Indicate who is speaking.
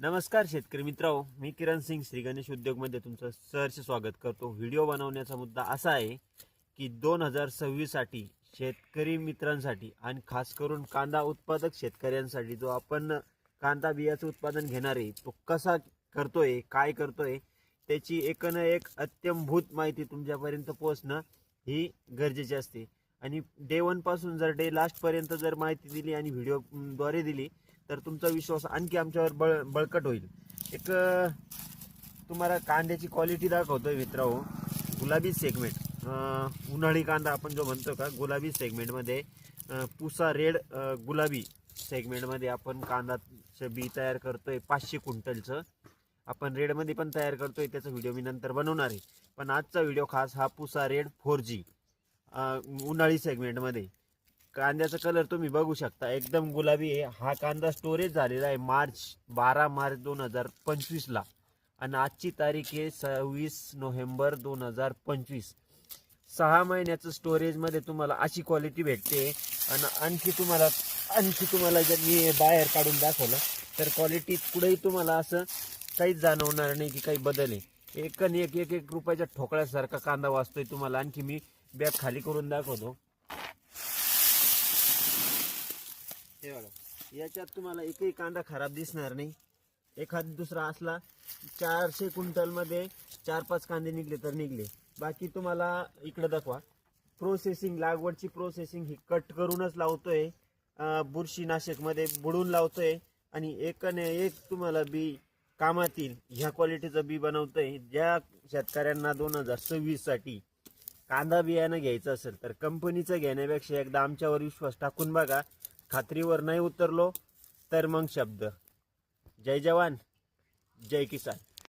Speaker 1: नमस्कार शेतकरी मित्रांनो, मी किरण सिंग श्री गणेश उद्योगमध्ये तुमचं सहर्ष स्वागत करतो। व्हिडिओ बनवण्याचा मुद्दा असा आहे की 2026 साठी शेतकरी मित्रांसाठी आणि खास करून कांदा उत्पादक शेतकऱ्यांसाठी जो आपण कांदा बियाचं उत्पादन घेणार आहे तो कसा करतोय, काय करतोय, त्याची एकन एक अत्यंभूत माहिती तुमच्यापर्यंत पोहोचणं ही गरजेची असते। आणि डे 1 पासून जर डे लास्ट पर्यंत जर माहिती दिली आणि व्हिडिओ द्वारे दिली तर तुमचा विश्वास आणखी आमच्यावर बळकट होईल। एक तुम्हाला कांद्याची क्वालिटी दाखवतोय मित्रांनो। गुलाबी सेगमेंट, उन्हाळी कांदा आपण जो म्हणतो का, गुलाबी सेगमेंटमध्ये पुसा रेड गुलाबी सेगमेंटमध्ये आपण कांदा बी तयार करतोय 500 क्विंटलचं। आपण रेडमध्ये पण तयार करतोय, त्याचा व्हिडिओ मी नंतर बनवणार आहे। पण आजचा व्हिडिओ खास हा पुसा रेड 4G उन्हाळी सेगमेंटमध्ये कांद्याचा कलर तुम्ही बघू शकता, एकदम गुलाबी आहे। हा कांदा स्टोरेज झालेला आहे 12 मार्च 2025 ला आणि आजची तारीख आहे 26 नोव्हेंबर 2025। 6 महिन्याचं स्टोरेज मध्ये तुम्हाला अशी क्वालिटी भेटते। आणि आणखी तुम्हाला जर मी बाहेर काढून दाखवलं तर क्वालिटी पुढेही तुम्हाला असं काहीच जाणवणार नाही की काही बदल आहे। एक रुपयाच्या ठोकळ्यासारखा कांदा वाचतोय तुम्हाला। आणखी मी बॅग खाली करून दाखवतो। हे बघा, याच्यात तुम्हाला एकही कांदा खराब दिसणार नाही। एखाद दुसरा असला 400 क्विंटल मध्ये 4-5 कांदे निघले तर निघले। बाकी तुम्हाला इकडे दाखवा, प्रोसेसिंग, लागवडची प्रोसेसिंग ही कट करूनच लावतोय, बुरशीनाशक मध्ये बुडून लावतोय आणि एकने एक तुम्हाला बी कामातील ह्या क्वालिटीचं बी बनवतोय। ज्या शेतकऱ्यांना 2026 साठी कांदा बियाणं घ्यायचं असेल तर कंपनीचं घेण्यापेक्षा एकदा आमच्यावर विश्वास टाकून बघा। खात्रीवर नाही उतरलो तर मग शब्द। जय जवान जय किसान।